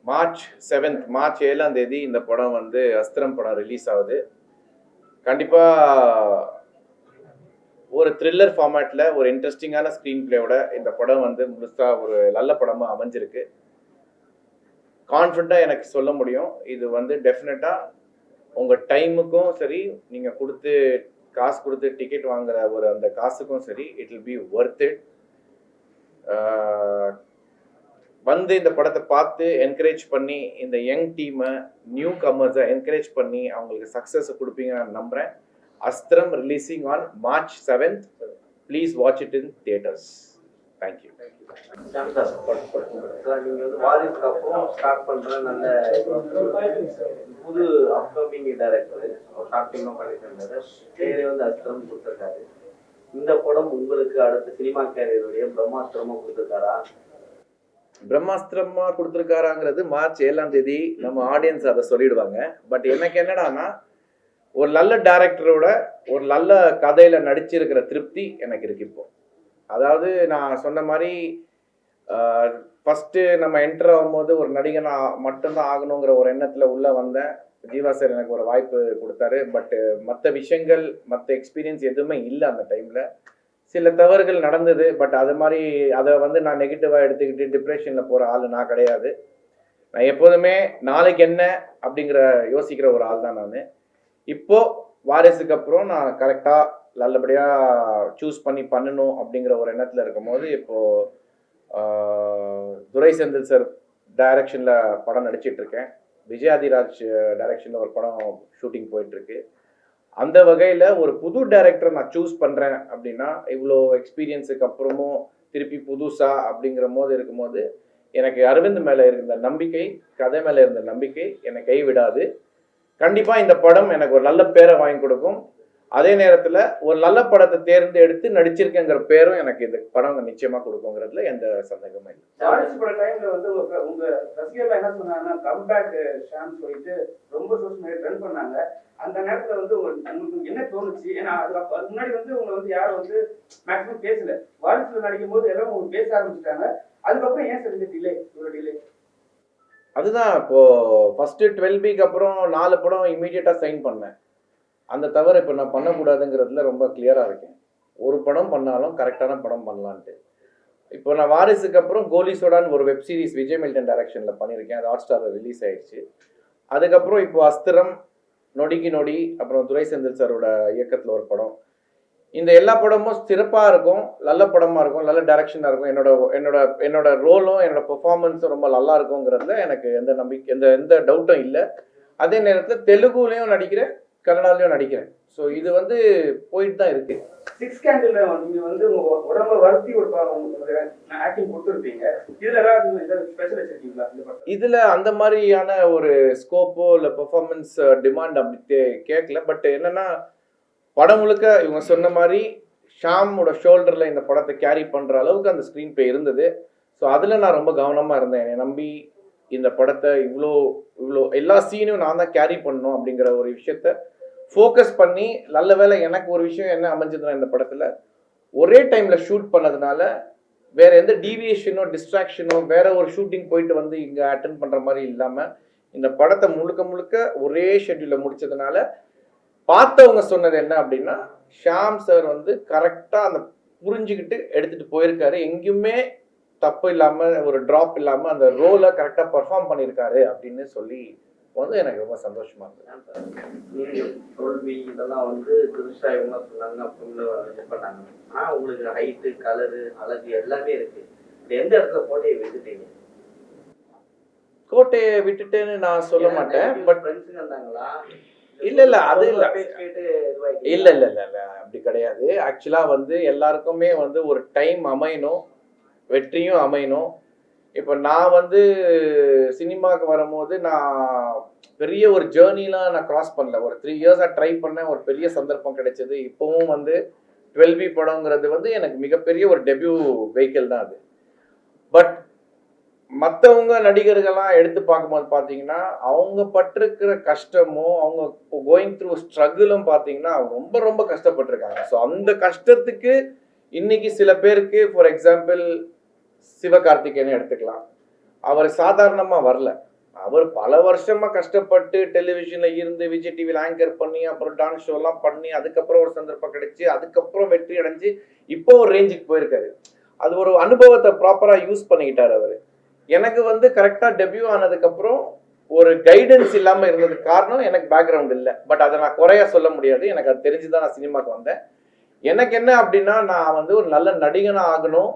March 7th March 7ஆம் தேதி இந்த படம் வந்து அஸ்திரம் படம் ரிலீஸ் ஆகுது. கண்டிப்பாக ஒரு த்ரில்லர் ஃபார்மேட்டில் ஒரு இன்ட்ரெஸ்டிங்கான ஸ்க்ரீன் பிளேயோட இந்த படம் வந்து முழுசாக ஒரு நல்ல படமாக அமைஞ்சிருக்கு. கான்ஃபிடண்ட்டாக எனக்கு சொல்ல முடியும், இது வந்து டெஃபினட்டாக உங்கள் டைமுக்கும் சரி, நீங்கள் காசு கொடுத்து டிக்கெட் வாங்குற ஒரு அந்த காசுக்கும் சரி, it will be worth it. வந்து இந்த படத்தை பார்த்து என்கரேஜ் பண்ணி இந்த யங் டீமை, நியூ கமர்ஸை என்கரேஜ் பண்ணி அவங்களுக்கு சக்ஸஸை கொடுப்பீங்க நான் நம்புகிறேன். அஸ்திரம் releasing on March 7th. Please watch it in theatres. Thank you. நீங்க வந்து வாரிசுக்கு அப்புறம் ஸ்டார்ட் பண்ற நல்ல புது அப்கமிங் டைரக்டர், ஷார்ட் ஃபிலிம் பண்ணிட்டு பேரே வந்து அஸ்திரம் கொடுத்துருக்காரு. இந்த படம் உங்களுக்கு அடுத்த சினிமா கேரியருடைய பிரம்மாஸ்திரமா கொடுத்துருக்காரா? பிரம்மாஸ்திரமா கொடுத்துருக்காராங்கிறது மார்ச் 7ஆம் தேதி நம்ம ஆடியன்ஸ் அதை சொல்லிடுவாங்க. பட் எனக்கு என்னடானா, ஒரு நல்ல டைரக்டரோட ஒரு நல்ல கதையில நடிச்சிருக்கிற திருப்தி எனக்கு இருக்கு. இப்போ அதாவது நான் சொன்ன மாதிரி ஃபஸ்ட்டு நம்ம என்டர் ஆகும்போது ஒரு நடிகனா மட்டும்தான் ஆகணுங்கிற ஒரு எண்ணத்தில் உள்ளே வந்தேன். ஜீவா சார் எனக்கு ஒரு வாய்ப்பு கொடுத்தாரு. பட்டு மற்ற விஷயங்கள், மற்ற எக்ஸ்பீரியன்ஸ் எதுவுமே இல்லை அந்த டைமில். சில தவறுகள் நடந்தது. பட் அது மாதிரி அதை வந்து நான் நெகட்டிவாக எடுத்துக்கிட்டு டிப்ரெஷனில் போகிற ஆள் நான் கிடையாது. நான் எப்போதுமே நாளைக்கு என்ன அப்படிங்கிற யோசிக்கிற ஒரு ஆள் தான் நான். இப்போது வாரிசுக்கு அப்புறம் நான் கரெக்டாக நல்லபடியாக சூஸ் பண்ணணும் அப்படிங்கிற ஒரு எண்ணத்தில் இருக்கும்போது, இப்போது துரை செந்தில் சார் டைரக்ஷனில் படம் நடிச்சிட்ருக்கேன். விஜயாதிராஜ் டைரக்ஷனில் ஒரு படம் ஷூட்டிங் போயிட்டுருக்கு. அந்த வகையில் ஒரு புது டைரக்டரை நான் சூஸ் பண்ணுறேன் அப்படின்னா, இவ்வளோ எக்ஸ்பீரியன்ஸுக்கு அப்புறமும் திருப்பி புதுசாக இருக்கும்போது எனக்கு அரவிந்த் மேலே இருந்த நம்பிக்கை, கதை மேலே இருந்த நம்பிக்கை என்னை கைவிடாது. கண்டிப்பாக இந்த படம் எனக்கு ஒரு நல்ல பேரை வாங்கி கொடுக்கும். அதே நேரத்தில் ஒரு நல்ல படத்தை தேர்ந்தெடுத்து நடிச்சிருக்கேங்கிற பேரும் எனக்கு இந்த படம் நிச்சயமாக கொடுக்குங்கிறதுல எந்த சந்தேகமும் இல்லை. வாரிசு பட டைம்ல வந்து உங்க ரசிகர்கள் என்ன சொன்னாங்கன்னா, கம்பேக் ஷாம் சொல்லிட்டு ரொம்ப சோஷியல் மீடியா ட்ரெண்ட் பண்ணாங்க. அந்த நேரத்தில் வந்து உங்களுக்கு என்ன தோணுச்சு? ஏன்னா அதுக்கு முன்னாடி வந்து உங்களை வந்து யாரும் வந்து மேக்ஸிமம் பேசல. வாரிசுல நடிக்கும் போது எல்லாரும் உங்களுக்கு பேச ஆரம்பிச்சுட்டாங்க. அதுக்கப்புறம் ஏன் சார் டிலே, இவ்வளோ டிலே? அதுதான் இப்போ ஃபர்ஸ்ட் 12 அப்புறம் 4 படம் இமீடியட்டாக சைன் பண்ணேன். அந்த தவிர இப்போ நான் பண்ணக்கூடாதுங்கிறதுல ரொம்ப கிளியராக இருக்கேன். ஒரு படம் பண்ணாலும் கரெக்டான படம் பண்ணலான்ட்டு. இப்போ நான் வாரிசுக்கு அப்புறம் கோலி சோடான்னு ஒரு வெப் சீரிஸ் விஜய் மில்டன் டைரக்ஷனில் பண்ணியிருக்கேன். அது ஹாட்ஸ்டாரில் ரிலீஸ் ஆயிடுச்சு. அதுக்கப்புறம் இப்போ அஸ்திரம், நொடிக்கு நொடி, அப்புறம் துரை செந்தில் சாரோட இயக்கத்தில் ஒரு படம். இந்த எல்லா படமும் சிறப்பாக இருக்கும், நல்ல படமாக இருக்கும், நல்ல டைரக்ஷனாக இருக்கும். என்னோட ரோலும் என்னோட பெர்ஃபார்மன்ஸும் ரொம்ப நல்லா இருக்குங்கிறதுல எனக்கு எந்த டவுட்டும் இல்லை. அதே நேரத்தில் தெலுங்குலையும் நடிக்கிறேன், கன்னடாலையும் நடிக்கிறேன். ஸோ இது வந்து போயிட்டு தான் இருக்கு. 6 கேண்டில் நீங்க வந்து உங்க உடம்ப வருத்தி ஒரு ஆக்டிங் கொடுத்துருப்பீங்க. இதுல ஏதாவது ஸ்பெஷல் வச்சிருக்கீங்களா? இதுல அந்த மாதிரியான ஒரு ஸ்கோப்போ இல்லை பெர்ஃபார்மன்ஸ் டிமாண்ட் அப்படி கேட்கல. பட் என்னன்னா, படம் முழுக்க இவங்க சொன்ன மாதிரி ஷாமோட ஷோல்டரில் இந்த படத்தை கேரி பண்ணுற அளவுக்கு அந்த ஸ்க்ரீன் பிளே இருந்தது. ஸோ அதில் நான் ரொம்ப கவனமாக இருந்தேன். என்னை நம்பி இந்த படத்தை இவ்வளோ எல்லா சீனையும் நான் தான் கேரி பண்ணணும் அப்படிங்கிற ஒரு விஷயத்த ஃபோக்கஸ் பண்ணி, நல்ல வேளை எனக்கு ஒரு விஷயம் என்ன அமைஞ்சதுன்னா, இந்த படத்தில் ஒரே டைமில் ஷூட் பண்ணதுனால வேற எந்த டீவியேஷனோ டிஸ்ட்ராக்ஷனோ வேற ஒரு ஷூட்டிங் போயிட்டு வந்து இங்கே அட்டென்ட் பண்ணுற மாதிரி இல்லாமல் இந்த படத்தை முழுக்க ஒரே ஷெட்யூலில் முடிச்சதுனால பார்த்தவங்க சொன்னது என்ன அப்படின்னா, ஷாம் சார் வந்து கரெக்டாக அந்த புரிஞ்சுக்கிட்டு எடுத்துகிட்டு போயிருக்காரு. எங்கேயுமே தப்பு இல்லாமல், ஒரு ட்ராப் இல்லாமல் அந்த ரோலை கரெக்டாக பர்ஃபார்ம் பண்ணியிருக்காரு அப்படின்னு சொல்லி வந்து எனக்கு ரொம்ப சந்தோஷமா இருந்தது. தோல்வி இதெல்லாம் வந்து புதுசாக இவங்க சொன்னாங்க அப்படின்னு பண்ணாங்க. ஆனால் உங்களுக்கு ஹைட்டு, கலரு, அழகு எல்லாமே இருக்கு. எந்த இடத்துல கோட்டையை விட்டுட்டீங்க? கோட்டையை விட்டுட்டேன்னு நான் சொல்ல மாட்டேன். பட் ஃப்ரெண்ட்ஸுங்க இருந்தாங்களா? இல்ல அது இல்ல அப்படி கிடையாது. ஆக்சுவலா வந்து எல்லாருக்குமே வந்து ஒரு டைம் அமையணும், வெற்றியும் அமையணும். இப்போ நான் வந்து சினிமாவுக்கு வரும்போது நான் பெரிய ஒரு ஜேர்னிலாம் நான் கிராஸ் பண்ணல. ஒரு 3 இயர்ஸாக ட்ரை பண்ணேன், ஒரு பெரிய சந்தர்ப்பம் கிடைச்சது. இப்போவும் வந்து 12B படங்கிறது வந்து எனக்கு மிகப்பெரிய ஒரு டெபியூ வெஹிக்கிள் தான் அது. பட் மற்றவங்க நடிகர்கள்லாம் எடுத்து பார்க்கும்போது பார்த்தீங்கன்னா, அவங்க பட்டிருக்கிற கஷ்டமும் அவங்க கோயிங் த்ரூ ஸ்ட்ரகிளும் பார்த்தீங்கன்னா ரொம்ப கஷ்டப்பட்டிருக்காங்க. ஸோ அந்த கஷ்டத்துக்கு இன்னைக்கு சில பேருக்கு, ஃபார் எக்ஸாம்பிள் சிவகார்த்திகேயன் எடுத்துக்கலாம், அவர் சாதாரணமாக வரல. அவர் பல வருஷமா கஷ்டப்பட்டு டெலிவிஷன்ல இருந்து விஜய் டிவியில் ஆங்கர் பண்ணி அப்புறம் டான்ஸ் ஷோலாம் பண்ணி அதுக்கப்புறம் ஒரு சந்தர்ப்பம் கிடைச்சி அதுக்கப்புறம் வெற்றி அடைஞ்சு இப்போ ஒரு ரேஞ்சுக்கு போயிருக்காரு. அது ஒரு அனுபவத்தை ப்ராப்பரா யூஸ் பண்ணிக்கிட்டாரு அவரு. எனக்கு வந்து கரெக்டா டெபியூ ஆனதுக்கப்புறம் ஒரு கைடன்ஸ் இல்லாம இருந்ததுக்கு காரணம் எனக்கு பேக்ரவுண்ட் இல்லை. பட் அதை நான் குறையா சொல்ல முடியாது, எனக்கு அது தெரிஞ்சுதான் நான் சினிமாக்கு வந்தேன். எனக்கு என்ன அப்படின்னா, நான் வந்து ஒரு நல்ல நடிகனா ஆகணும்,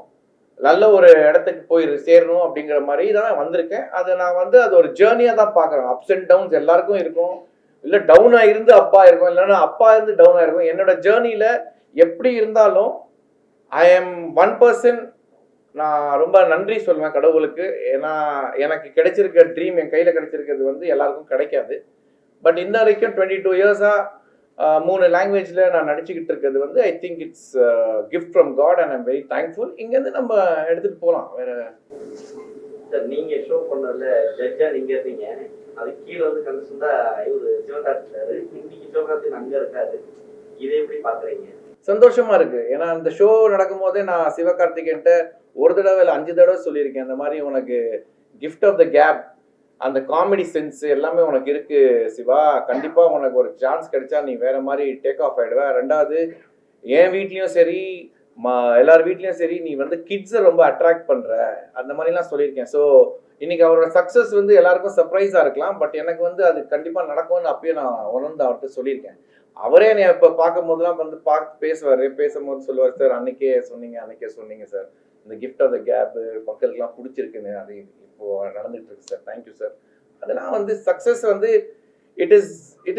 நல்ல ஒரு இடத்துக்கு போய் சேரணும் அப்படிங்கிற மாதிரி தான் வந்திருக்கேன். அதை நான் வந்து அது ஒரு ஜேர்னியா தான் பாக்குறேன். அப்ஸ் அண்ட் டவுன்ஸ் எல்லாருக்கும் இருக்கும். இல்ல டவுன் ஆயிருந்து அப்பா இருக்கும், இல்லைன்னா அப்பா இருந்து டவுன் ஆயிருக்கும். என்னோட ஜேர்னில எப்படி இருந்தாலும் ஐ எம் ஒன் பர்சன். நான் ரொம்ப நன்றி சொல்லுவேன் கடவுளுக்கு. ஏன்னா எனக்கு கிடைச்சிருக்க ட்ரீம், என் கையில கிடைச்சிருக்கிறது வந்து எல்லாருக்கும் கிடைக்காது. பட் இன்ன வரைக்கும் 22 இயர்ஸா 3 லாங்குவேஜ்ல நான் நடிச்சுக்கிட்டு இருக்கிறது வந்து I think it's gift from God and I'm very thankful. இங்கேருந்து நம்ம எடுத்துட்டு போகலாம். வேற சார், நீங்க ஷோ பண்ணதுல ஜட்ஜா நீங்க இருந்தீங்க, அது கீழே வந்து கண்டிஷன் தான் இவரு சிவகார்த்திக் சார். இன்னைக்கு சிவகார்த்திக் அங்க இருக்காரு, இதை எப்படி பாக்குறீங்க? சந்தோஷமா இருக்கு. ஏன்னா அந்த ஷோ நடக்கும் போதே நான் சிவகார்த்திகேயன்ட்ட ஒரு தடவை இல்லை 5 தடவை சொல்லியிருக்கேன், இந்த மாதிரி உனக்கு கிஃப்ட் ஆஃப் த கேப், அந்த காமெடி சென்ஸ் எல்லாமே உனக்கு இருக்கு சிவா, கண்டிப்பா உனக்கு ஒரு சான்ஸ் கிடைச்சா நீ வேற மாதிரி டேக் ஆஃப் ஆயிடுவ. ரெண்டாவது என் வீட்லயும் சரி எல்லார் வீட்லயும் சரி நீ வந்து கிட்ஸை ரொம்ப அட்ராக்ட் பண்ற, அந்த மாதிரிலாம் சொல்லியிருக்கேன். ஸோ இன்னைக்கு அவரோட சக்ஸஸ் வந்து எல்லாருக்கும் சர்ப்ரைஸா இருக்கலாம், பட் எனக்கு வந்து அது கண்டிப்பா நடக்கும்னு அப்பயே நான் உணர்ந்து அவர்கிட்ட சொல்லியிருக்கேன். அவரே என்னை இப்போ பார்க்கும் போதெல்லாம் வந்து பார்த்து பேசுவார். பேசும்போது சொல்லுவார், சார் அன்னைக்கே சொன்னீங்க சார், இந்த கிஃப்ட் ஆஃப் த கேப் மக்களுக்குலாம் பிடிச்சிருக்குன்னு, அது இப்போ நடந்துட்டு இருக்கு சார், தேங்க்யூ சார். அதெல்லாம் வந்து சக்ஸஸ் வந்து it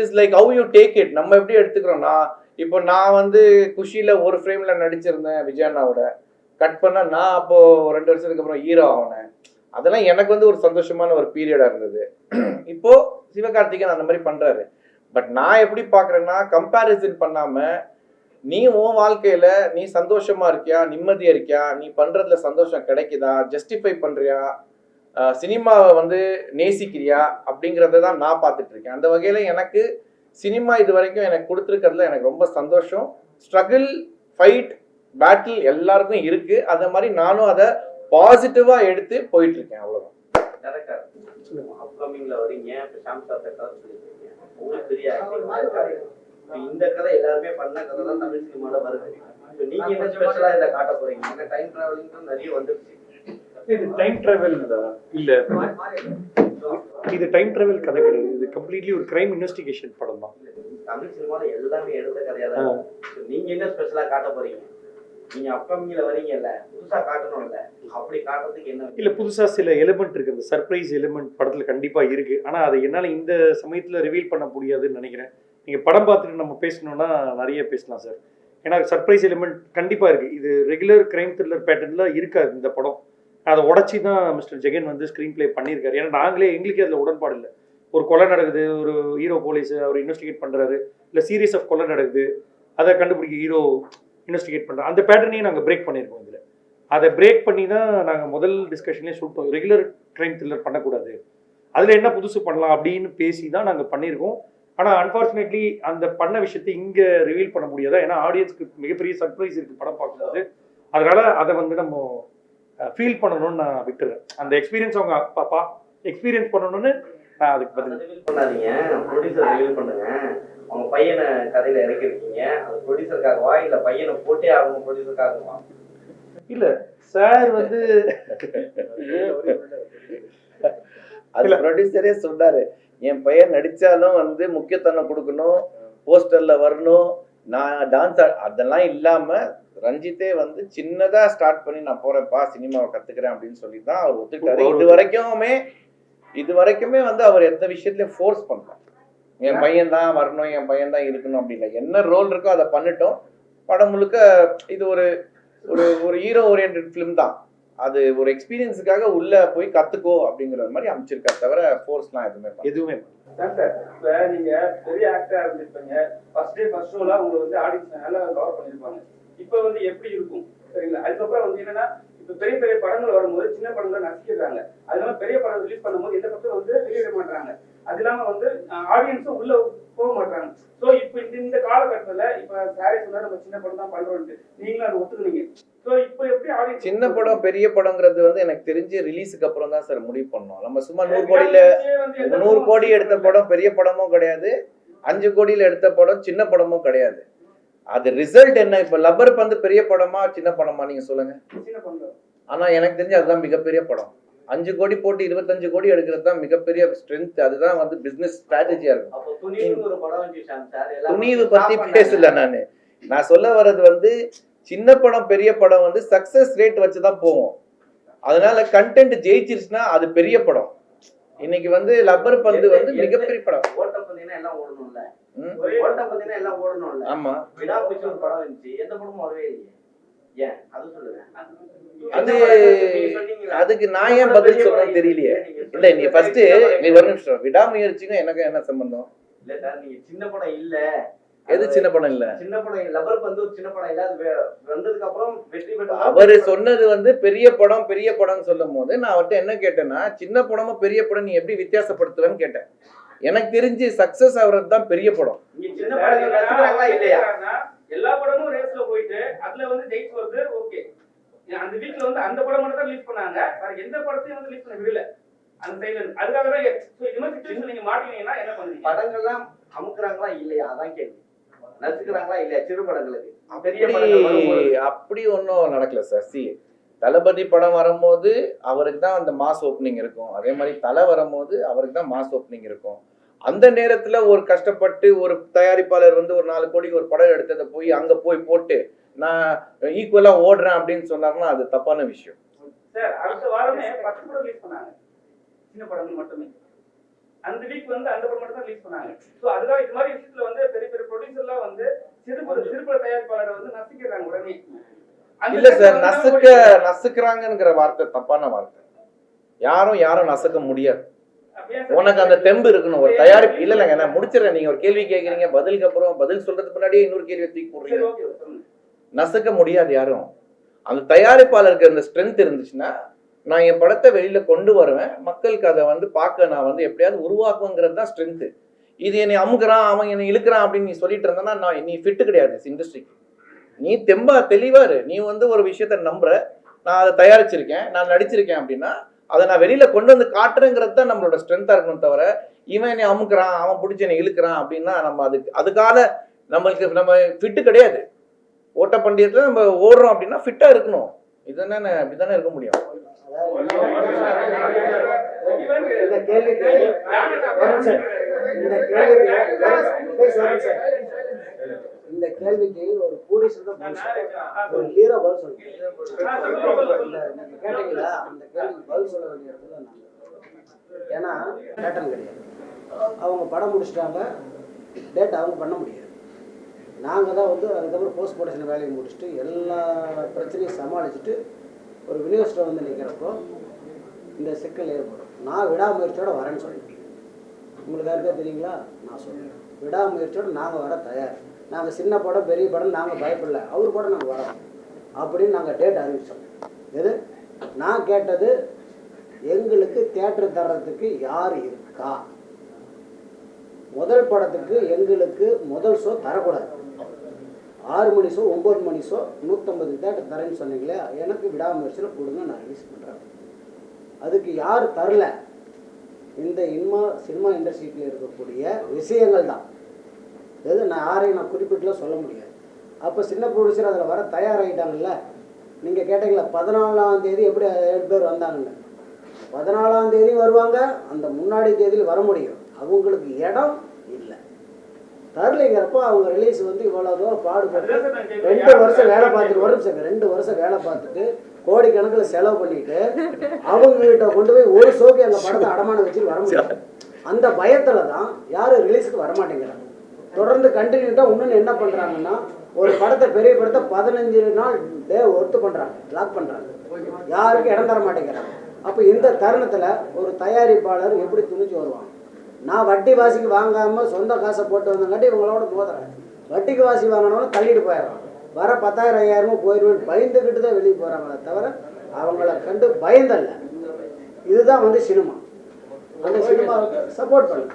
is like how you take it. நம்ம எப்படி எடுத்துக்கிறோம்னா, இப்போ நான் வந்து குஷியில ஒரு ஃப்ரேம்ல நடிச்சிருந்தேன் விஜயண்ணாவோட, கட் பண்ணா நான் அப்போ 2 வருஷத்துக்கு அப்புறம் ஹீரோ ஆனேன். அதெல்லாம் எனக்கு வந்து ஒரு சந்தோஷமான ஒரு பீரியடா இருந்தது. இப்போ சிவகார்த்திகேயன் அந்த மாதிரி பண்றாரு. பட் நான் எப்படி பாக்குறேன்னா, கம்பேரிசன் பண்ணாம நீ உன் வாழ்க்கையில நீ சந்தோஷமா இருக்கியா, நிம்மதியா இருக்கியா, நீ பண்றதுல சந்தோஷம் கிடைக்குதா, ஜஸ்டிஃபை பண்றியா, சினிமாவை வந்து நேசிக்கிறியா அப்படிங்கறத தான் நான் பார்த்துட்டு இருக்கேன். அந்த வகையில எனக்கு சினிமா இது வரைக்கும் எனக்கு கொடுத்துருக்கிறதுல எனக்கு ரொம்ப சந்தோஷம். ஸ்ட்ரகிள், ஃபைட், பேட்டில் எல்லாருக்கும் இருக்கு. அந்த மாதிரி நானும் அதை பாசிட்டிவா எடுத்து போயிட்டு இருக்கேன். அவ்வளவுதான். அப்கமிங்ல வரீங்க, ஷாம் சார் கதை சொல்லிருக்கீங்க, உங்களுக்கு பெரிய இந்த கதை எல்லாருமே பண்ண கதை தான் தமிழ் சினிமால வருது. நீங்க என்ன ஸ்பெஷலா இதை காட்ட போறீங்க? ஏன்னா டைம் டிராவலிங் நிறைய வந்துருச்சு. இது டைம் டிராவல் இல்ல, இது டைம் டிராவல் கதை கிடையாது. இது கம்ப்ளீட்லி ஒரு கிரைம் இன்வெஸ்டிகேஷன் படம் தான். தமிழ் சினிமால எல்லாமே எடுத்த கதையா தான். நீங்க என்ன ஸ்பெஷலா காட்ட போறீங்க? நீங்க அப்கமிங்ல வரீங்கல்ல, புதுசா காட்டணும்ல, அப்படி காட்டுறதுக்கு என்ன இல்ல, புதுசா சில எலிமெண்ட் இருக்கு, அந்த சர்ப்ரைஸ் எலிமெண்ட் படத்துல கண்டிப்பா இருக்கு. ஆனா அதை என்னால இந்த சமயத்துல ரிவீல் பண்ண முடியாதுன்னு நினைக்கிறேன். நீங்க படம் பார்த்துட்டு நம்ம பேசணும்னா நிறைய பேசலாம் சார். ஏன்னா சர்ப்ரைஸ் எலிமெண்ட் கண்டிப்பா இருக்கு. இது ரெகுலர் கிரைம் த்ரில்லர் பேட்டர்ன்ல இருக்காது இந்த படம். அதை உடச்சி தான் மிஸ்டர் ஜெகன் வந்து ஸ்க்ரீன் பிளே பண்ணியிருக்காரு. ஏன்னா எங்களுக்கு அதில் உடன்பாடு இல்லை. ஒரு கொலை நடக்குது, ஒரு ஹீரோ போலீஸ் அவர் இன்வெஸ்டிகேட் பண்ணுறாரு, இல்லை சீரியஸ் ஆஃப் கொலை நடக்குது, அதை கண்டுபிடிக்க ஹீரோ இன்வெஸ்டிகேட் பண்ணுறோம். அந்த பேட்டர்னையும் நாங்கள் பிரேக் பண்ணியிருக்கோம். இதில் அதை பிரேக் பண்ணி தான் நாங்கள் முதல் டிஸ்கஷன்லேயே சொல்லிட்டோம், ரெகுலர் கிரைம் த்ரில்லர் பண்ணக்கூடாது, அதில் என்ன புதுசு பண்ணலாம் அப்படின்னு பேசி தான் நாங்கள் பண்ணியிருக்கோம். ஆனால் அன்ஃபார்ச்சுனேட்லி அந்த பண்ண விஷயத்தை இங்கே ரிவீல் பண்ண முடியாதா, ஏன்னா ஆடியன்ஸ்க்கு மிகப்பெரிய சர்ப்ரைஸ் இருக்குது படம் பார்க்கும்போது. அதனால அதை வந்து நம்ம ஃபீல் பண்ணணும்னு நான் விட்டுறேன். அந்த எக்ஸ்பீரியன்ஸ் அவங்க எக்ஸ்பீரியன்ஸ் பண்ணணும்னு நான் அதுக்கு பதில் பண்ணாதீங்க. ப்ரொடியூசர் ரிவீல் பண்ணுங்க. அவங்க பையனை கதையில இறக்கிருக்கீங்க, அது ப்ரொடியூசருக்காகவா இல்லை பையனை போட்டே அவங்க ப்ரொடியூசருக்காகவா? இல்ல சார் வந்து அது ப்ரொடியூசரே சொன்னாரு, என் பையன் நடிச்சாலும் வந்து முக்கியத்துவம் கொடுக்கணும், போஸ்டர்ல வரணும், நான் டான்ஸ் அதெல்லாம் இல்லாம ரஞ்சித்தே வந்து சின்னதா ஸ்டார்ட் பண்ணி நான் போறேன்ப்பா சினிமாவை கத்துக்கிறேன் அப்படின்னு சொல்லி தான் அவர் ஒத்துக்கிட்டாரு. இது வரைக்குமே வந்து அவர் எந்த விஷயத்துலயும் ஃபோர்ஸ் பண்ணலாம், என் பையன் தான் வரணும், என் பையன் தான் இருக்கணும் அப்படின்னா என்ன ரோல் இருக்கோ அதை பண்ணிட்டோம். படம் முழுக்க இது ஒரு ஒரு ஹீரோ ஓரியன்டட் ஃபிலிம் தான். அது ஒரு எக்ஸ்பீரியன்ஸுக்காக உள்ள போய் கத்துக்கோ அப்படிங்கிற மாதிரி அமைச்சிருக்கா தவிர ஃபோர்ஸ்லாம் எதுவுமே இப்ப நீங்க பெரிய ஆக்டரா இருந்திருப்பீங்க, ஃபர்ஸ்ட் டே ஃபர்ஸ்ட் ஷோலாம் உங்களை வந்து ஆடியன்ஸ் நல்லா கவர் பண்ணிருப்பாங்க. இப்ப வந்து எப்படி இருக்கும் சரிங்களா? அதுக்கப்புறம் வந்து என்னன்னா, இப்ப பெரிய பெரிய படங்கள் வரும்போது சின்ன படங்கள் நசிக்கிறாங்க. அதனால பெரிய படம் ரிலீஸ் பண்ணும்போது எந்த பக்கம் வந்து வெளியிட மாட்டாங்க. அது இல்லாம வந்து ஆடியன்ஸும் உள்ள போக மாட்டாங்க. ஸோ இப்போ இந்த காலகட்டத்துல இப்ப சாரி சொன்னா நம்ம சின்ன படம் தான் பண்றோம்ட்டு நீங்களும் அதை ஒத்துக்குனீங்க. ஸோ இப்போ எப்படி ஆடியன்ஸ் சின்ன படம் பெரிய படங்கிறது வந்து எனக்கு தெரிஞ்சு ரிலீஸுக்கு அப்புறம் தான் சார் முடிவு பண்ணோம். நம்ம சும்மா 100 கோடி எடுத்த படம் பெரிய படமும் கிடையாது, 5 கோடியில எடுத்த படம் சின்ன படமும் கிடையாது. அது ரிசல்ட் என்ன? இப்ப லப்பர் பந்து பெரிய படமா சின்ன படமா நீங்க சொல்லுங்க. சின்ன படம். ஆனா எனக்கு தெரிஞ்சு அதுதான் மிகப்பெரிய படம். 5 கோடி போட்டு 25 கோடி எடுக்கிறது தான் மிகப்பெரிய ஸ்ட்ரென்த். அதுதான் வந்து பிசினஸ் ஸ்ட்ராட்டஜியா இருக்கும். அப்போ துணிவுன்னு ஒரு படம் வந்துச்சு சார். துணிவு பத்தி பேசல நான் சொல்ல வர்றது வந்து சின்ன படம் பெரிய படம் வந்து சக்சஸ் ரேட் வச்சுதான் போவோம். அதனால கண்டென்ட் ஜெயிச்சிருச்சுன்னா அது பெரிய படம். இன்னைக்கு வந்து லப்பர் பந்து வந்து மிகப்பெரிய படம். ஓட்டம் பந்தீங்கன்னா எல்லாம் ஓடணும்ல. ஓட்டம் பந்தீங்கன்னா எல்லாம் ஓடணும்ல. ஆமா, விடாமுயற்சி ஒரு படம் வந்துச்சு, எந்த படமும் வரவே இல்லையே. ஏன் அது சொல்லுங்க. அதுக்கு நான் ஏன் பதில் சொல்லணும்னு தெரியலையே. இல்ல நீ ஃபர்ஸ்ட் நீ ஒரு நிமிஷம், விடாமுயற்சிக்கும் எனக்கு என்ன சம்பந்தம்? இல்ல சார், நீங்க சின்ன படம் இல்ல. எது சின்ன படம் இல்ல? சின்ன படம் லப்பர் பந்து ஒரு சின்ன படம் இல்ல. அது வந்ததுக்கு அப்புறம் வெற்றி பெற்ற அவரு சொன்னது வந்து பெரிய படம் சொல்லும் போது நான் அவர்கிட்ட என்ன கேட்டேன்னா, சின்ன படமும் பெரிய படம் நீ எப்படி வித்தியாசப்படுத்துவேன்னு கேட்டேன். எனக்கு தெரிஞ்சு சக்சஸ் ஆகுறது தான் பெரிய படம். சின்ன படம் ரசிக்கிறாங்களா இல்லையா? எல்லா படமும் ரேஸ்ல போயிட்டு அதுல வந்து ஜெயிச்சு வருது. ஓகே, அந்த வீக்ல வந்து அந்த படம் மட்டும் தான் ரிலீஸ் பண்ணாங்க, வேற எந்த படத்தையும் வந்து ரிலீஸ் பண்ண விடல அந்த சைடுல. அதுக்காக தான் இது மாதிரி சிச்சுவேஷன் நீங்க மாட்டீங்கன்னா என்ன பண்ணுவீங்க? படங்கள்லாம் அமுக்குறாங்களா இல்லையா அதான் கேள்வி. நசுக்குறாங்களா இல்லையா சிறு படங்களுக்கு? பெரிய படங்கள் அப்படி ஒன்றும் நடக்கல சார். தளபதி படம் வரும்போது அவருக்கு தான் அந்த மாஸ் ஓப்பனிங் இருக்கும். அதே மாதிரி தலை வரும்போது அவருக்கு தான் மாஸ் ஓப்பனிங் இருக்கும். அந்த நேரத்துல ஒரு கஷ்டப்பட்டு ஒரு தயாரிப்பாளர் வந்து ஒரு 4 கோடி ஒரு படம் எடுத்ததை போய் அங்க போய் போட்டு நான் ஈக்குவலா ஓடுறேன் அப்படின்னு சொன்னாருன்னா அது தப்பான விஷயம் சார். அடுத்த வாரமே 10 படம் ரிலீஸ் பண்ணாங்க, சின்ன படங்கள் மட்டுமே. அந்த வீக் வந்து அந்த படம் மட்டும் தான் ரிலீஸ் பண்ணாங்க. ஸோ அதுதான் இது மாதிரி விஷயத்துல வந்து பெரிய பெரிய ப்ரொடியூசர்லாம் வந்து சிறுபட தயாரிப்பாளரை வந்து நசிக்கிறாங்க உடனே. இல்ல சார், நசுக்கிறாங்கிற வார்த்தை தப்பான வார்த்தை. யாரும் நசுக்க முடியாது. உனக்கு அந்த தெம்பு இருக்கணும். ஒரு தயாரிப்பு இல்லைங்க, நான் முடிச்சிடறேன். நீங்க ஒரு கேள்வி கேட்கறீங்க, பதிலுக்கு அப்புறம் பதில் சொல்றதுக்கு முன்னாடியே இன்னொரு கேள்வி தூக்கி போடுறீங்க. நசுக்க முடியாது யாரும். அந்த தயாரிப்பாளருக்கு அந்த ஸ்ட்ரென்த் இருந்துச்சுன்னா நான் என் படத்தை வெளியில கொண்டு வருவேன், மக்களுக்கு அதை வந்து பார்க்க நான் வந்து எப்படியாவது உருவாக்குங்கிறது தான் ஸ்ட்ரென்த். இது என்னை அமுக்குறான் அவன் என்னை இழுக்கிறான் அப்படின்னு நீ சொல்லிட்டு இருந்தேன்னா நீ ஃபிட்டு கிடையாது இண்டஸ்ட்ரிக்கு. நீ தெளிவாரு. நீ வந்து ஒரு விஷயத்த நம்புற, நான் அதை தயாரிச்சிருக்கேன், நான் நடிச்சிருக்கேன் அப்படின்னா அதை நான் வெளியில கொண்டு வந்து காட்டுறேங்கிறது தான் நம்மளோட ஸ்ட்ரென்த்தா இருக்கணும். தவிர இவன் என்னை அமுக்குறான் அவன் பிடிச்சி என்னை இழுக்கிறான் அப்படின்னா நம்ம அதுக்கான நம்மளுக்கு நம்ம ஃபிட்டு கிடையாது. ஓட்ட பந்தயத்துல நம்ம ஓடுறோம் அப்படின்னா ஃபிட்டா இருக்கணும். இதுதானே இப்படிதானே இருக்க முடியும். இந்த கேள்விக்கு ஒரு ப்ரொடியூசர் தான் ஒரு ஹீரோ பதில் சொல்லுங்க. கேட்டீங்களா? அந்த கேள்விக்கு பதில் சொல்ல வேண்டிய இடத்துல நாங்கள், ஏன்னா பேட்டர்ன் கிடையாது. அவங்க படம் முடிச்சிட்டாங்க, டேட் அவங்க பண்ண முடியாது. நாங்கள் தான் வந்து அதுக்கப்புறம் போஸ்ட் ப்ரொடக்ஷன் வேலையை முடிச்சுட்டு எல்லா பிரச்சனையும் சமாளிச்சுட்டு ஒரு விநியோகஸ்டர் வந்து நிற்கிறப்போ இந்த சிக்கல் ஏற்படும். நான் விடாமுயற்சியோடு வரேன்னு சொல்லிட்டேன். உங்களுக்கு யாருக்கா தெரியுங்களா? நான் சொல்லுவேன், விடாமுயற்சியோடு நாங்கள் வர தயார். நாங்கள் சின்ன படம் பெரிய படம் நாங்கள் பயப்படல, அவர் கூட நாங்கள் வரோம் அப்படின்னு நாங்கள் டேட் அறிவிச்சோம். எது நான் கேட்டது, எங்களுக்கு தியேட்டர் தர்றதுக்கு யார் இருக்கா? முதல் படத்துக்கு எங்களுக்கு முதல் ஷோ தரக்கூடாது. 6 மணி ஷோ 9 மணி ஷோ 150 தேட்டர் தரேன்னு சொன்னீங்களே, எனக்கு விடாமுயற்சியில் கொடுங்க, நான் ரிலீஸ் பண்ணுறேன். அதுக்கு யார் தரல? இந்த சினிமா இண்டஸ்ட்ரியில் இருக்கக்கூடிய விஷயங்கள் தான். எது நான் யாரையும் நான் குறிப்பிட்டுலாம் சொல்ல முடியாது. அப்போ சின்ன ப்ரொடியூசர் அதில் வர தயாராகிட்டாங்கல்ல. நீங்கள் கேட்டீங்களா 14ஆம் தேதி எப்படி 7 பேர் வந்தாங்கன்னு? 14ஆம் தேதி வருவாங்க, அந்த முன்னாடி தேதியில் வர முடியும். அவங்களுக்கு இடம் இல்லை, தரலைங்கிறப்போ அவங்க ரிலீஸ் வந்து இவ்வளோ தூரம் பாடுபட்டு 2 வருஷம் வேலை பார்த்துட்டு 2 வருஷம் வேலை பார்த்துட்டு கோடிக்கணக்கில் செலவு பண்ணிட்டு அவங்ககிட்ட கொண்டு போய் ஒரு ஷோக்கு அந்த படத்தை அடமானம் வச்சுட்டு வர முடியாது. அந்த பயத்தில் தான் யாரும் ரிலீஸுக்கு வரமாட்டேங்கிறாங்க. தொடர்ந்து கண்டினியூட்டாக இன்னொன்று என்ன பண்ணுறாங்கன்னா, ஒரு படத்தை பெரிய படத்தை 15 நாள் ஒர்த்து பண்ணுறாங்க, லாக் பண்ணுறாங்க, யாருக்கும் இடம் தர மாட்டேங்கிறாங்க. அப்போ இந்த தருணத்தில் ஒரு தயாரிப்பாளர் எப்படி துணிச்சு வருவாங்க? நான் வட்டி வாசிக்கு வாங்காமல் சொந்த காசை போட்டு வந்தங்காட்டி இவங்களோட மோதுறேன். வட்டிக்கு வாசி வாங்கினவங்க தள்ளிட்டு போயிடுறான். வர 10,000 5,000 போயிடுவேன் பயந்துக்கிட்டு தான் வெளியே போகிறாங்களே தவிர அவங்கள கண்டு பயந்தல்ல. இதுதான் வந்து சினிமா. அந்த சினிமாவுக்கு சப்போர்ட் பண்ணுங்க.